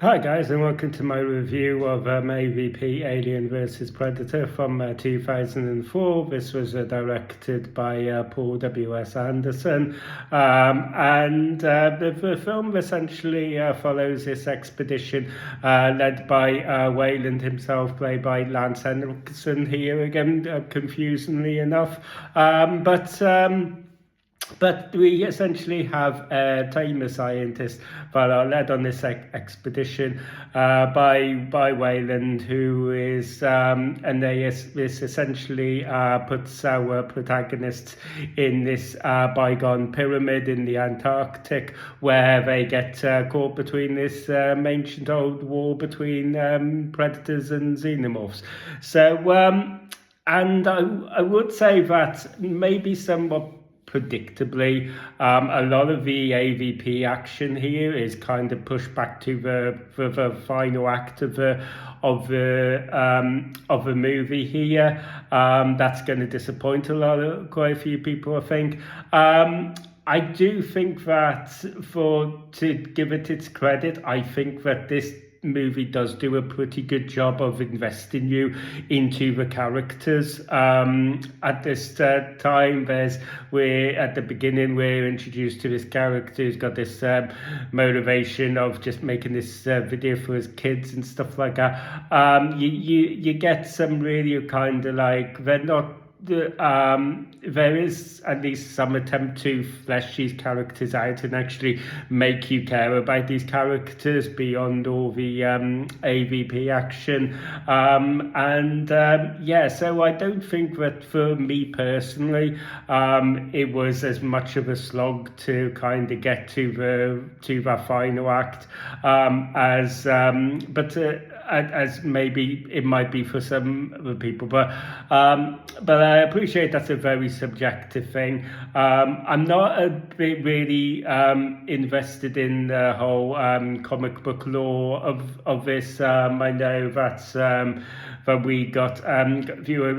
Hi guys, and welcome to my review of AVP Alien vs Predator from 2004. This was directed by Paul W.S. Anderson, and the film essentially follows this expedition led by Wayland himself, played by Lance Henriksen here again, confusingly enough. But we essentially have a team of scientists that are led on this expedition by Wayland, who is this essentially puts our protagonists in this bygone pyramid in the Antarctic, where they get caught between this ancient old war between predators and xenomorphs. And I would say that maybe somewhat predictably, a lot of the AVP action here is kind of pushed back to the final act of the movie here. That's going to disappoint quite a few people, I think. I do think that, to give it its credit, I think that this movie does do a pretty good job of investing you into the characters. At this time, we're at the beginning, we're introduced to this character who's got this motivation of just making this video for his kids and stuff like that. You get some really kind of like, they're not there is at least some attempt to flesh these characters out and actually make you care about these characters beyond all the AVP action. So I don't think that for me personally, it was as much of a slog to kind of get to that final act as maybe it might be for some other people, but I appreciate that's a very subjective thing. I'm not really invested in the whole comic book lore of this. I know that we got a few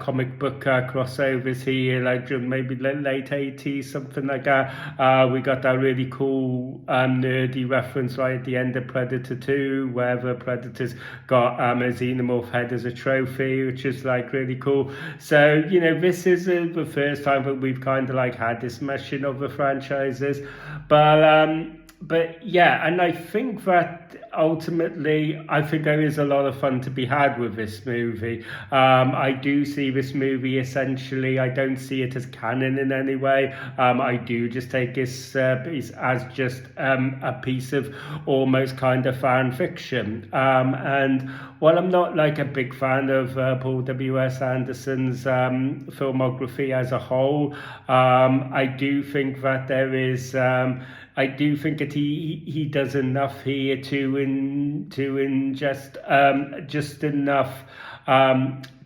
comic book crossovers here, like maybe late 80s, something like that. We got that really cool nerdy reference right at the end of Predator 2, where the Predators got a xenomorph head as a trophy, which is like really cool. So, this is the first time that we've kind of like had this meshing of the franchises. But yeah, and I think that ultimately, I think there is a lot of fun to be had with this movie. I do see this movie essentially, I don't see it as canon in any way. I do just take this piece as just a piece of almost kind of fan fiction. And while I'm not like a big fan of Paul W.S. Anderson's filmography as a whole, I do think that there is... I do think that he does enough here to ingest just enough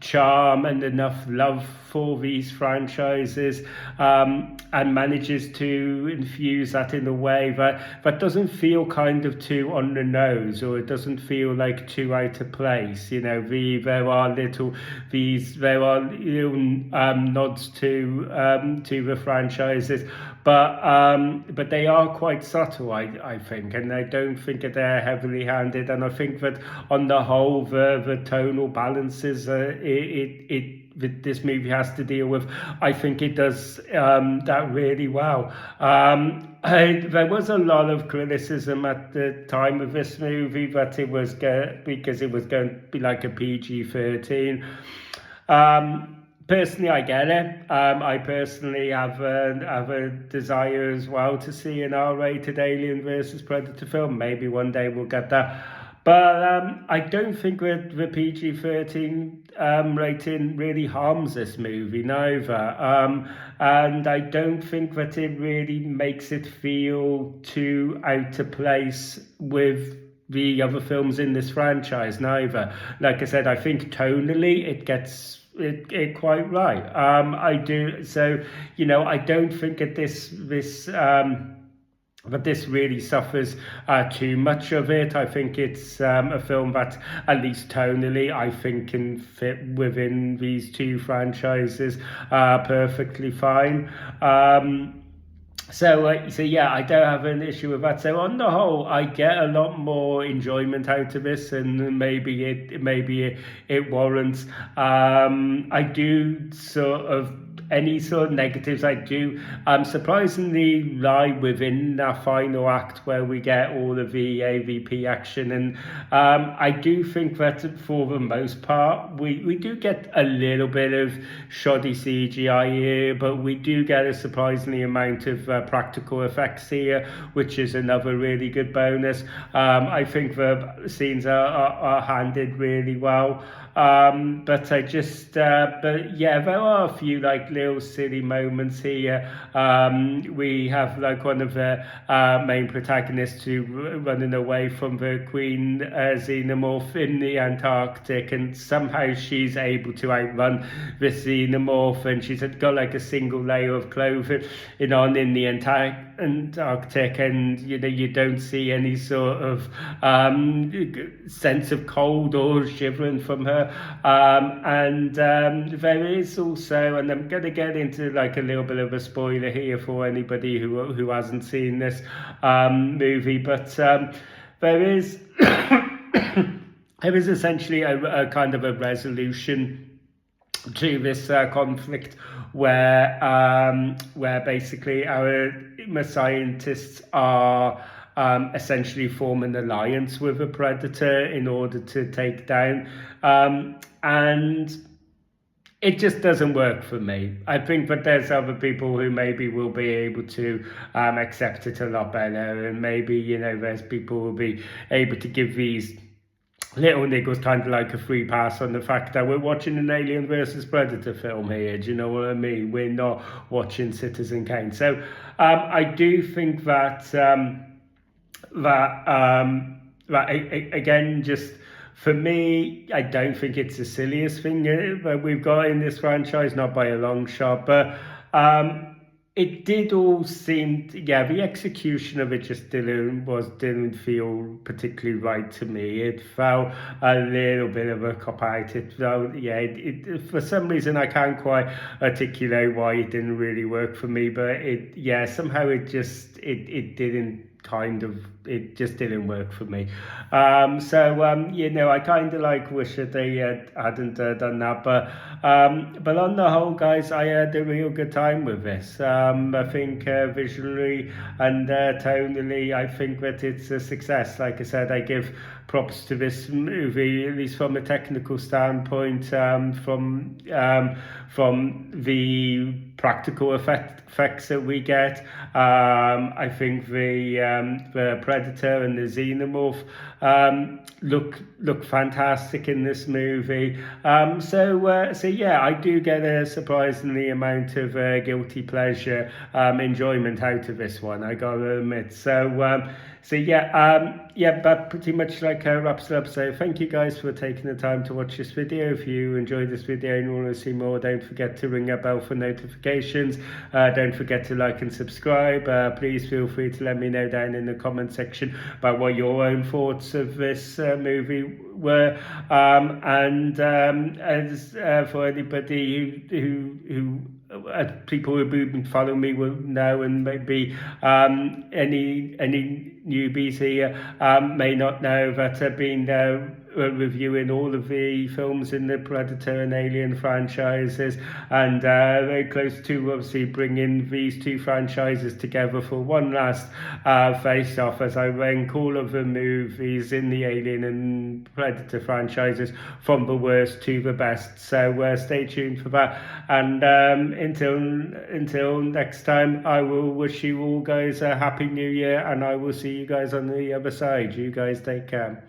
charm and enough love for these franchises, and manages to infuse that in a way that doesn't feel kind of too on the nose, or it doesn't feel like too out of place. There are little nods to the franchises, but they are quite subtle, I think, and I don't think that they're heavily handed. And I think that on the whole, the tonal balances this movie has to deal with, I think it does that really well. There was a lot of criticism at the time of this movie that it was because it was going to be like a PG-13. Personally, I get it. I personally have a desire as well to see an R-rated Alien versus Predator film. Maybe one day we'll get that. But I don't think that the PG-13 rating really harms this movie neither. And I don't think that it really makes it feel too out of place with the other films in this franchise neither. Like I said, I think tonally it gets it quite right. I do. So, I don't think that but this really suffers too much of it. I think it's a film that, at least tonally, I think can fit within these two franchises perfectly fine. So yeah, I don't have an issue with that. So on the whole, I get a lot more enjoyment out of this, and maybe it warrants. I do sort of any sort of negatives I do surprisingly lie within that final act where we get all of the AVP action, and I do think that for the most part we do get a little bit of shoddy CGI here, but we do get a surprisingly amount of practical effects here, which is another really good bonus. I think the scenes are handled really well. But yeah, there are a few like little silly moments here. We have like one of the main protagonists who running away from the Queen Xenomorph in the Antarctic, and somehow she's able to outrun the Xenomorph, and she's got like a single layer of clothing on in the Antarctic, and you don't see any sort of sense of cold or shivering from her. And there is also, and I'm going to get into like a little bit of a spoiler here for anybody who hasn't seen this movie, but there is there is essentially a kind of a resolution to this conflict where basically our scientists are essentially form an alliance with a predator in order to take down, and it just doesn't work for me. I think that there's other people who maybe will be able to accept it a lot better, and maybe there's people who will be able to give these little niggles kind of like a free pass on the fact that we're watching an Alien versus Predator film here. Do you know what I mean? We're not watching Citizen Kane. So I do think that again, just for me, I don't think it's the silliest thing that we've got in this franchise, not by a long shot, but it did all seem, the execution of it just didn't feel particularly right to me. It felt a little bit of a cop-out. It felt, for some reason I can't quite articulate why it didn't really work for me, but somehow it just just didn't work for me. I kind of like wish that they hadn't done that, but on the whole, guys, I had a real good time with this. I think visually and tonally, I think that it's a success. Like I said, I give props to this movie, at least from a technical standpoint, from the practical effects that we get. I think the Predator and the Xenomorph look fantastic in this movie. I do get a surprisingly amount of guilty pleasure enjoyment out of this one, I gotta admit. That pretty much wraps it up. So thank you guys for taking the time to watch this video. If you enjoyed this video and want to see more, don't forget to ring that bell for notifications. Don't forget to like and subscribe. Please feel free to let me know down in the comment section about what your own thoughts of this movie were. As for anybody who people who've been following me will know, and maybe any newbies here may not know that I've been reviewing all of the films in the Predator and Alien franchises, and very close to obviously bringing these two franchises together for one last face-off as I rank all of the movies in the Alien and Predator franchises from the worst to the best. So stay tuned for that, and until next time, I will wish you all guys a happy new year, and I will see you guys on the other side. You guys take care.